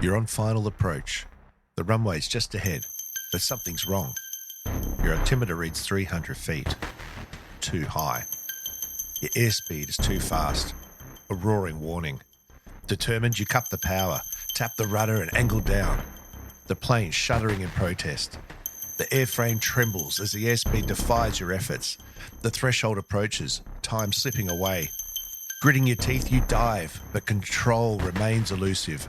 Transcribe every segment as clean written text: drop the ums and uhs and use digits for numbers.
You're on final approach. The runway's just ahead, but something's wrong. Your altimeter reads 300 feet. Too high. Your airspeed is too fast. A roaring warning. Determined, you cut the power, tap the rudder and angle down. The plane shuddering in protest. The airframe trembles as the airspeed defies your efforts. The threshold approaches, time slipping away. Gritting your teeth, you dive, but control remains elusive.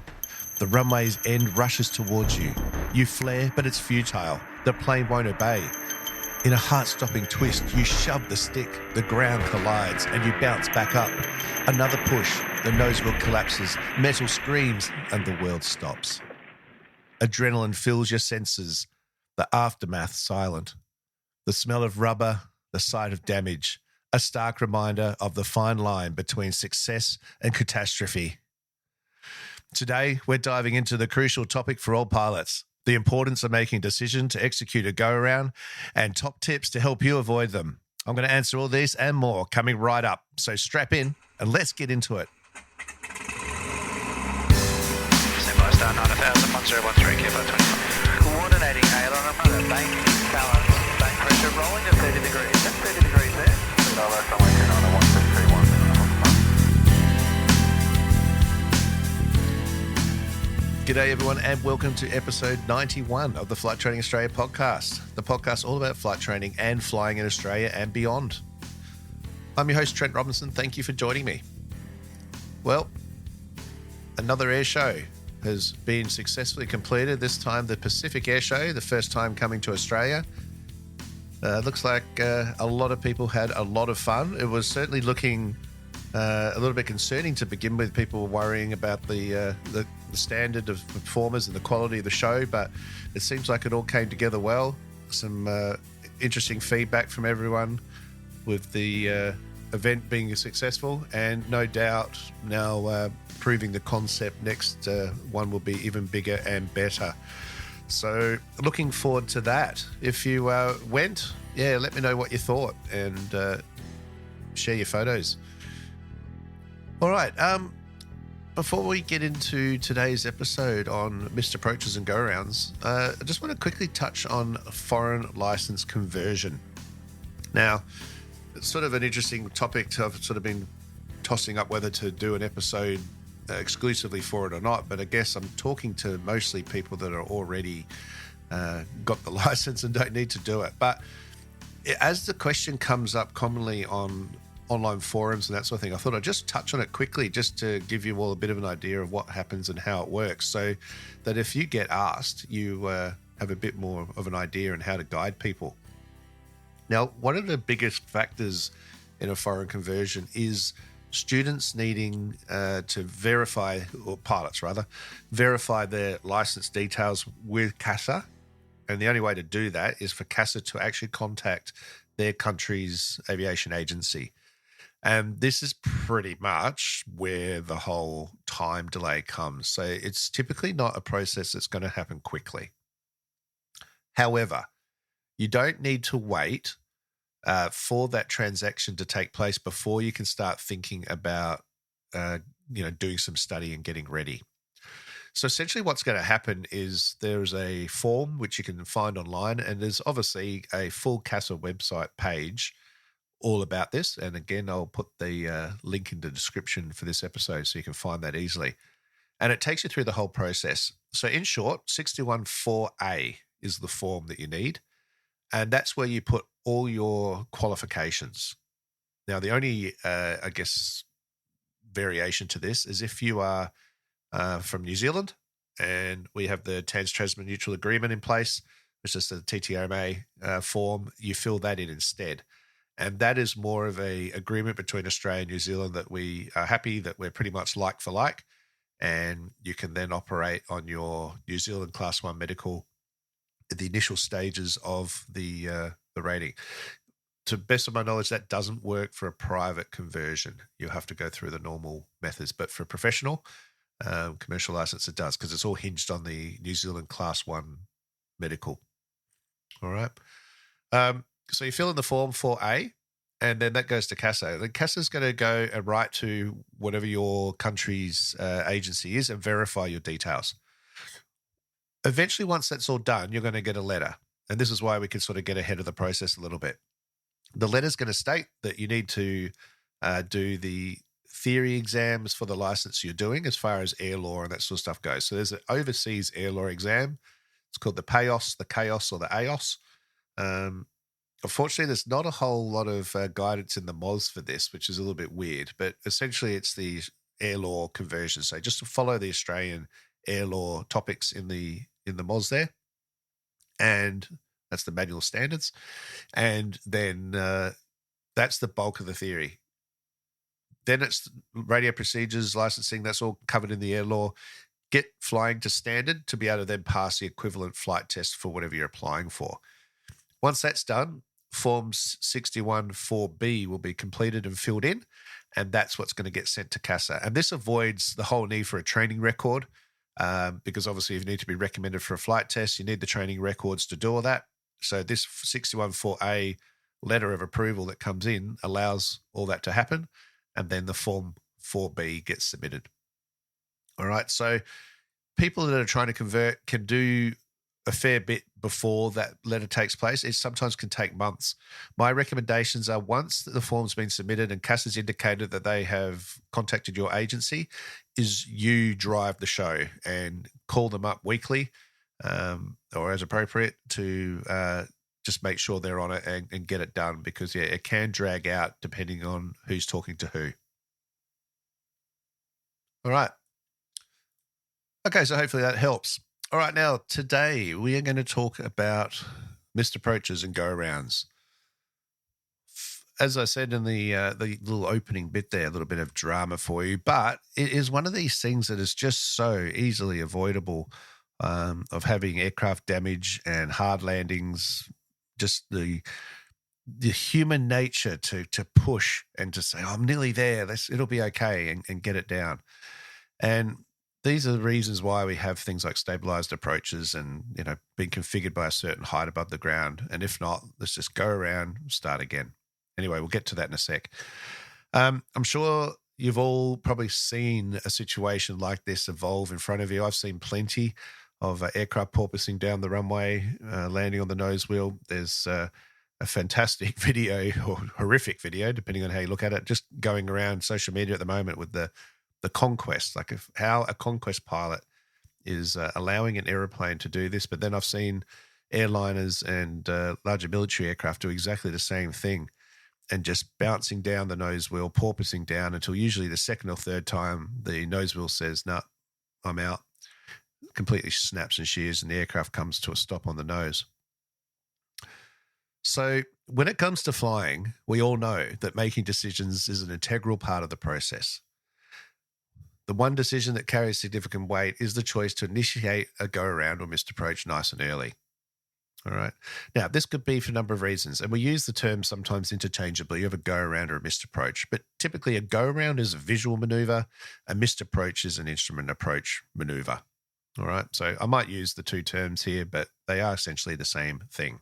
The runway's end rushes towards you. You flare, but it's futile. The plane won't obey. In a heart-stopping twist, you shove the stick, the ground collides, and you bounce back up. Another push, the nose wheel collapses, metal screams, and the world stops. Adrenaline fills your senses, the aftermath silent. The smell of rubber, the sight of damage, a stark reminder of the fine line between success and catastrophe. Today, we're diving into the crucial topic for all pilots, the importance of making a decision to execute a go-around and top tips to help you avoid them. I'm going to answer all these and more coming right up. So strap in and let's get into it. Standby star 9000, 1013, Kilo 25. Coordinating aileron and rudder, bank, balance, bank pressure, rolling to 30 degrees. That's 30 degrees there. G'day everyone and welcome to episode 91 of the Flight Training Australia podcast, the podcast all about flight training and flying in Australia and beyond. I'm your host Trent Robinson, thank you for joining me. Well, another air show has been successfully completed, this time the Pacific Air Show, the first time coming to Australia. Looks like a lot of people had a lot of fun. It was certainly looking a little bit concerning to begin with. People were worrying about the standard of performers and the quality of the show, but it seems like it all came together well. Some interesting feedback from everyone with the event being successful, and no doubt now proving the concept next one will be even bigger and better. So looking forward to that. If you went, let me know what you thought and share your photos. All right. Before we get into today's episode on missed approaches and go-arounds, I just want to quickly touch on foreign license conversion. Now, it's sort of an interesting topic to have sort of been tossing up whether to do an episode exclusively for it or not, but I guess I'm talking to mostly people that are already got the license and don't need to do it. But as the question comes up commonly on online forums and that sort of thing, I thought I'd just touch on it quickly just to give you all a bit of an idea of what happens and how it works, so that if you get asked, you have a bit more of an idea on how to guide people. Now, one of the biggest factors in a foreign conversion is students needing to verify, or pilots rather, verify their license details with CASA. And the only way to do that is for CASA to actually contact their country's aviation agency. And this is pretty much where the whole time delay comes. So it's typically not a process that's going to happen quickly. However, you don't need to wait for that transaction to take place before you can start thinking about, doing some study and getting ready. So essentially what's going to happen is there's a form which you can find online, and there's obviously a full CASA website page all about this. And again, I'll put the link in the description for this episode so you can find that easily. And it takes you through the whole process. So in short, 614A is the form that you need. And that's where you put all your qualifications. Now, the only, variation to this is if you are from New Zealand and we have the Trans-Tasman Mutual Agreement in place, which is the TTRMA form, you fill that in instead. And that is more of a agreement between Australia and New Zealand that we are happy that we're pretty much like for like, and you can then operate on your New Zealand Class 1 medical at the initial stages of the rating. To best of my knowledge, that doesn't work for a private conversion. You'll have to go through the normal methods. But for professional, commercial license, it does, because it's all hinged on the New Zealand Class 1 medical. All right. So you fill in the form 4A, and then that goes to CASA. Then CASA is going to go and write to whatever your country's agency is and verify your details. Eventually, once that's all done, you're going to get a letter. And this is why we can sort of get ahead of the process a little bit. The letter's going to state that you need to do the theory exams for the license you're doing as far as air law and that sort of stuff goes. So there's an overseas air law exam. It's called the PAOS, the CHAOS, or the AOS. Unfortunately, there's not a whole lot of guidance in the MOS for this, which is a little bit weird. But essentially, it's the air law conversion. So just to follow the Australian air law topics in the MOS there. And that's the manual standards. And then that's the bulk of the theory. Then it's radio procedures, licensing, that's all covered in the air law. Get flying to standard to be able to then pass the equivalent flight test for whatever you're applying for. Once that's done, Form 61-4B will be completed and filled in, and that's what's going to get sent to CASA. And this avoids the whole need for a training record, because obviously if you need to be recommended for a flight test, you need the training records to do all that. So this 61-4A letter of approval that comes in allows all that to happen, and then the Form 4B gets submitted. All right, so people that are trying to convert can do a fair bit before that letter takes place. It sometimes can take months. My recommendations are, once the form's been submitted and CASA's indicated that they have contacted your agency, is you drive the show and call them up weekly or as appropriate to just make sure they're on it and get it done, because it can drag out depending on who's talking to who. All right. Okay, so hopefully that helps. All right, now today we are going to talk about missed approaches and go-arounds. As I said in the little opening bit there, a little bit of drama for you, but it is one of these things that is just so easily avoidable, of having aircraft damage and hard landings, just the human nature to push and to say, oh, I'm nearly there, it'll be okay, and get it down. And these are the reasons why we have things like stabilized approaches and, being configured by a certain height above the ground. And if not, let's just go around, start again. Anyway, we'll get to that in a sec. I'm sure you've all probably seen a situation like this evolve in front of you. I've seen plenty of aircraft porpoising down the runway, landing on the nose wheel. There's a fantastic video, or horrific video, depending on how you look at it, just going around social media at the moment with the Conquest, like how a Conquest pilot is allowing an aeroplane to do this. But then I've seen airliners and larger military aircraft do exactly the same thing, and just bouncing down the nose wheel, porpoising down until usually the second or third time the nose wheel says, no, I'm out, completely snaps and shears, and the aircraft comes to a stop on the nose. So when it comes to flying, we all know that making decisions is an integral part of the process. The one decision that carries significant weight is the choice to initiate a go-around or missed approach nice and early. All right. Now, this could be for a number of reasons, and we use the term sometimes interchangeably. You have a go-around or a missed approach, but typically a go-around is a visual maneuver, a missed approach is an instrument approach maneuver. All right. So I might use the two terms here, but they are essentially the same thing.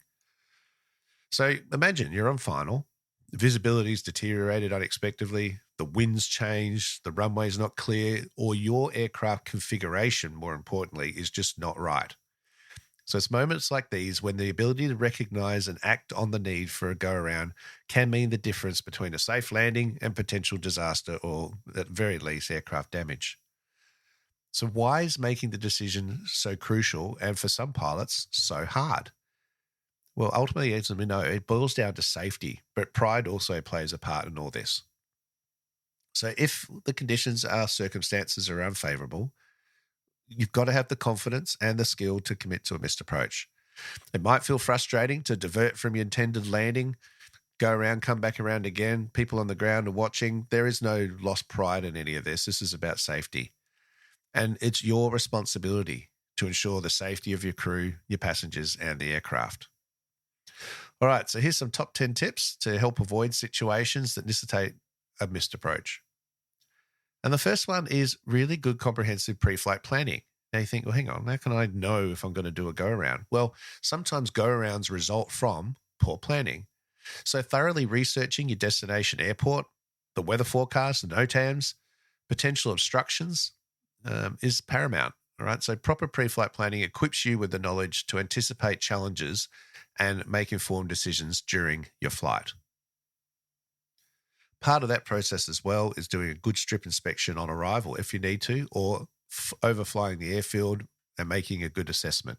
So imagine you're on final. Visibility's deteriorated unexpectedly, the wind's changed, the runway's not clear, or your aircraft configuration, more importantly, is just not right. So it's moments like these when the ability to recognize and act on the need for a go-around can mean the difference between a safe landing and potential disaster, or at very least aircraft damage. So why is making the decision so crucial, and for some pilots so hard? Well, ultimately, as we know, it boils down to safety, but pride also plays a part in all this. So if the conditions or circumstances are unfavorable, you've got to have the confidence and the skill to commit to a missed approach. It might feel frustrating to divert from your intended landing, go around, come back around again. People on the ground are watching. There is no lost pride in any of this. This is about safety. And it's your responsibility to ensure the safety of your crew, your passengers, and the aircraft. All right, so here's some top 10 tips to help avoid situations that necessitate a missed approach. And the first one is really good comprehensive pre-flight planning. Now you think, well, hang on, how can I know if I'm going to do a go-around? Well, sometimes go-arounds result from poor planning. So thoroughly researching your destination airport, the weather forecast, the NOTAMs, potential obstructions is paramount. All right. So proper pre-flight planning equips you with the knowledge to anticipate challenges and make informed decisions during your flight. Part of that process as well is doing a good strip inspection on arrival if you need to, or overflying the airfield and making a good assessment.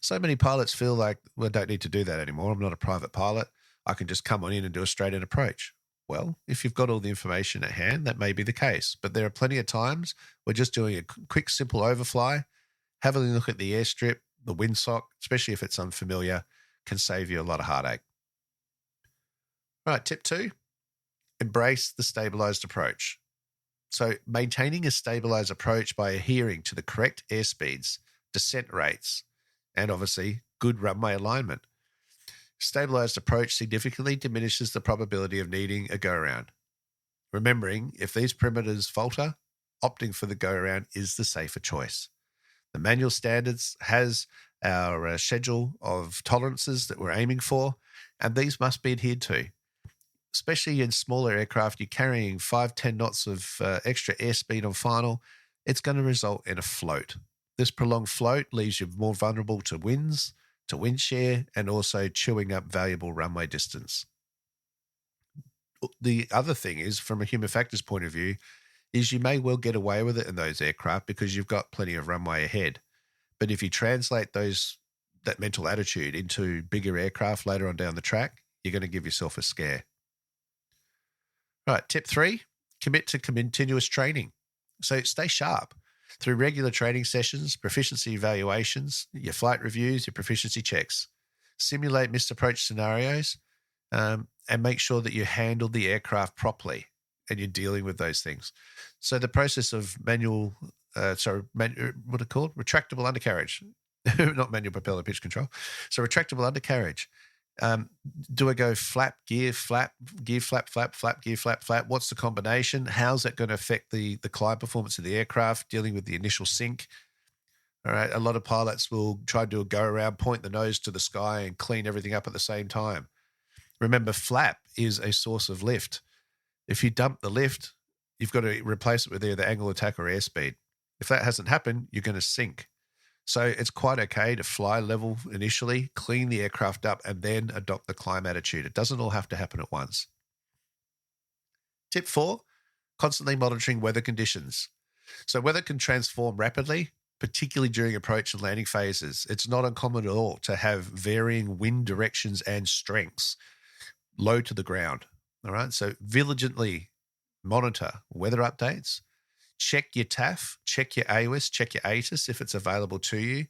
So many pilots feel like, well, I don't need to do that anymore. I'm not a private pilot. I can just come on in and do a straight-in approach. Well, if you've got all the information at hand, that may be the case. But there are plenty of times where just doing a quick, simple overfly, having a look at the airstrip, the windsock, especially if it's unfamiliar, can save you a lot of heartache. All right, tip 2, embrace the stabilized approach. So maintaining a stabilized approach by adhering to the correct airspeeds, descent rates, and obviously good runway alignment. Stabilized approach significantly diminishes the probability of needing a go-around. Remembering, if these perimeters falter, opting for the go-around is the safer choice. The manual standards has our schedule of tolerances that we're aiming for, and these must be adhered to. Especially in smaller aircraft, you're carrying 5-10 knots of extra airspeed on final, it's going to result in a float. This prolonged float leaves you more vulnerable to winds, to wind shear, and also chewing up valuable runway distance. The other thing is, from a human factors point of view, is you may well get away with it in those aircraft because you've got plenty of runway ahead. But if you translate that mental attitude into bigger aircraft later on down the track, you're going to give yourself a scare. All right, tip 3, commit to continuous training. So stay sharp through regular training sessions, proficiency evaluations, your flight reviews, your proficiency checks. Simulate missed approach scenarios and make sure that you handle the aircraft properly and you're dealing with those things. So the process of retractable undercarriage, not manual propeller pitch control. So retractable undercarriage. Do I go flap, gear, flap, flap, gear, flap, flap? What's the combination? How's that going to affect the climb performance of the aircraft, dealing with the initial sink? All right. A lot of pilots will try to do a go around, point the nose to the sky and clean everything up at the same time. Remember, flap is a source of lift. If you dump the lift, you've got to replace it with either angle attack or airspeed. If that hasn't happened, you're going to sink. So it's quite okay to fly level initially, clean the aircraft up, and then adopt the climb attitude. It doesn't all have to happen at once. Tip 4, constantly monitoring weather conditions. So weather can transform rapidly, particularly during approach and landing phases. It's not uncommon at all to have varying wind directions and strengths low to the ground. All right, so diligently monitor weather updates. Check your TAF, check your AWIS, check your ATIS if it's available to you.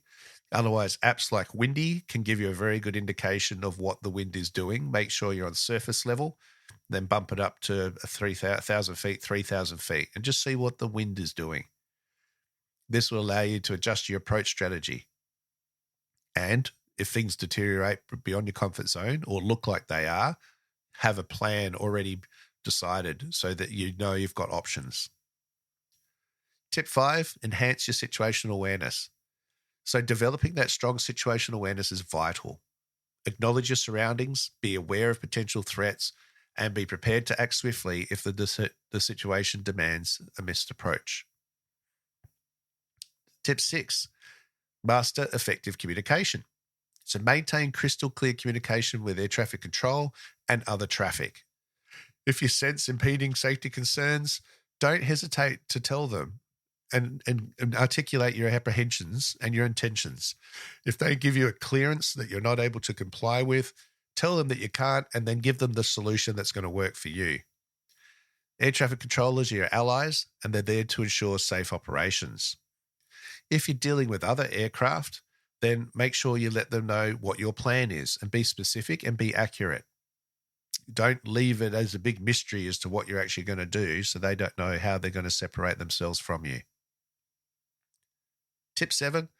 Otherwise, apps like Windy can give you a very good indication of what the wind is doing. Make sure you're on surface level, then bump it up to 3,000 feet, 3,000 feet, and just see what the wind is doing. This will allow you to adjust your approach strategy. And if things deteriorate beyond your comfort zone or look like they are, have a plan already decided so that you know you've got options. Tip 5, enhance your situational awareness. So developing that strong situational awareness is vital. Acknowledge your surroundings, be aware of potential threats, and be prepared to act swiftly if the situation demands a missed approach. Tip 6, master effective communication. So maintain crystal clear communication with air traffic control and other traffic. If you sense impeding safety concerns, don't hesitate to tell them and articulate your apprehensions and your intentions. If they give you a clearance that you're not able to comply with, tell them that you can't and then give them the solution that's going to work for you. Air traffic controllers are your allies and they're there to ensure safe operations. If you're dealing with other aircraft, then make sure you let them know what your plan is and be specific and be accurate. Don't leave it as a big mystery as to what you're actually going to do so they don't know how they're going to separate themselves from you. Tip 7,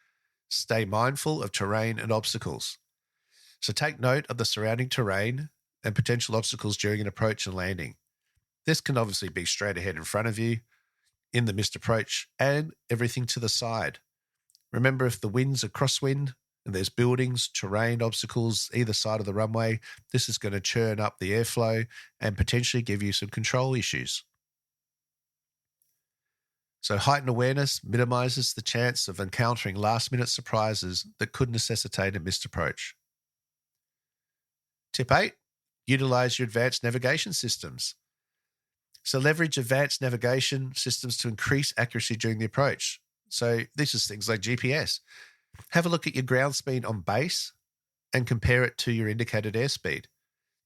stay mindful of terrain and obstacles. So take note of the surrounding terrain and potential obstacles during an approach and landing. This can obviously be straight ahead in front of you, in the missed approach, and everything to the side. Remember, if the winds are crosswind and there's buildings, terrain, obstacles either side of the runway, this is going to churn up the airflow and potentially give you some control issues. So heightened awareness minimizes the chance of encountering last-minute surprises that could necessitate a missed approach. Tip 8, utilize your advanced navigation systems. So leverage advanced navigation systems to increase accuracy during the approach. So this is things like GPS. Have a look at your ground speed on base and compare it to your indicated airspeed.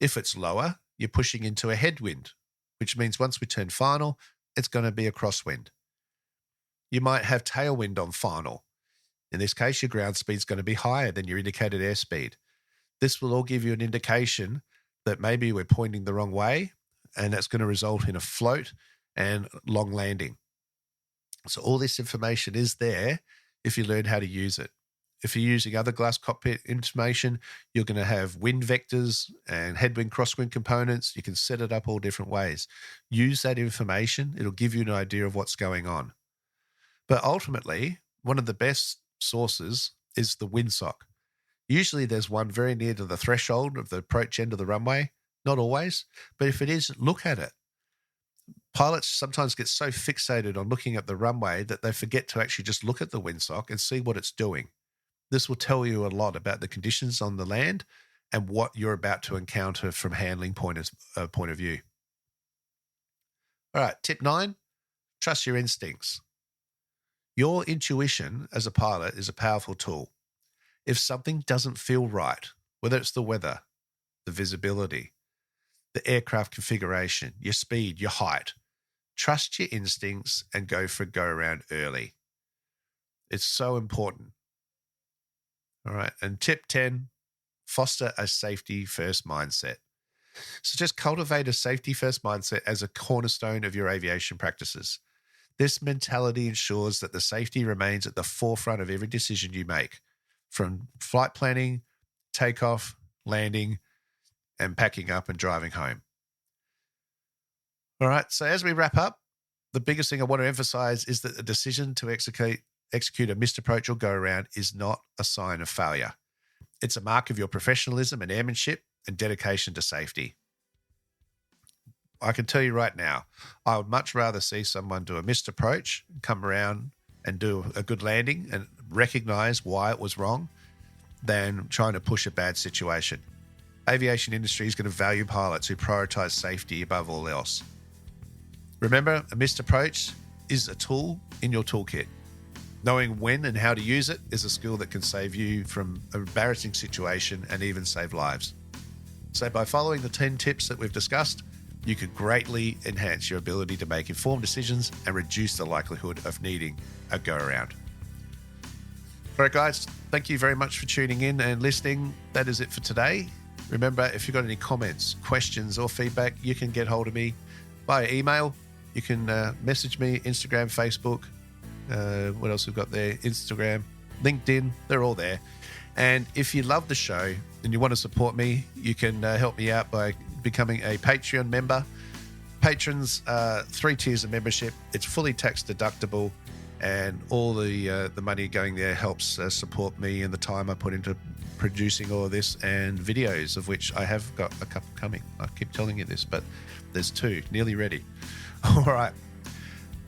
If it's lower, you're pushing into a headwind, which means once we turn final, it's going to be a crosswind. You might have tailwind on final. In this case, your ground speed is going to be higher than your indicated airspeed. This will all give you an indication that maybe we're pointing the wrong way, and that's going to result in a float and long landing. So all this information is there if you learn how to use it. If you're using other glass cockpit information, you're going to have wind vectors and headwind, crosswind components. You can set it up all different ways. Use that information. It'll give you an idea of what's going on. But ultimately, one of the best sources is the windsock. Usually there's one very near to the threshold of the approach end of the runway. Not always, but if it is, look at it. Pilots sometimes get so fixated on looking at the runway that they forget to actually just look at the windsock and see what it's doing. This will tell you a lot about the conditions on the land and what you're about to encounter from handling point of view. All right, tip 9, trust your instincts. Your intuition as a pilot is a powerful tool. If something doesn't feel right, whether it's the weather, the visibility, the aircraft configuration, your speed, your height, trust your instincts and go for a go-around early. It's so important. All right, and tip 10, foster a safety-first mindset. So just cultivate a safety-first mindset as a cornerstone of your aviation practices. This mentality ensures that the safety remains at the forefront of every decision you make, from flight planning, takeoff, landing, and packing up and driving home. All right, so as we wrap up, the biggest thing I want to emphasize is that the decision to execute a missed approach or go-around is not a sign of failure. It's a mark of your professionalism and airmanship and dedication to safety. I can tell you right now, I would much rather see someone do a missed approach, come around and do a good landing and recognize why it was wrong than trying to push a bad situation. Aviation industry is going to value pilots who prioritize safety above all else. Remember, a missed approach is a tool in your toolkit. Knowing when and how to use it is a skill that can save you from an embarrassing situation and even save lives. So by following the 10 tips that we've discussed, you could greatly enhance your ability to make informed decisions and reduce the likelihood of needing a go-around. All right, guys, thank you very much for tuning in and listening. That is it for today. Remember, if you've got any comments, questions, or feedback, you can get hold of me via email. You can message me, Instagram, Facebook. What else we've got there? Instagram, LinkedIn, they're all there. And if you love the show and you want to support me, you can help me out by becoming a Patreon member. Patrons, 3 tiers of membership. It's fully tax deductible, and all the money going there helps support me and the time I put into producing all of this and videos, of which I have got a couple coming. I keep telling you this, but there's 2 nearly ready. All right.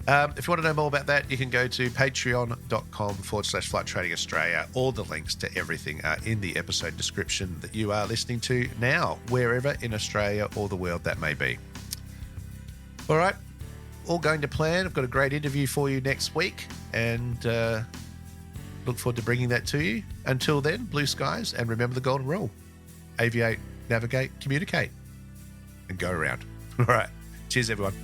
If you want to know more about that, you can go to patreon.com/Flight Training Australia. All the links to everything are in the episode description that you are listening to now, wherever in Australia or the world that may be. All right, all going to plan. I've got a great interview for you next week, and look forward to bringing that to you. Until then, blue skies, and remember the golden rule: aviate, navigate, communicate, and go around. All right, cheers, everyone.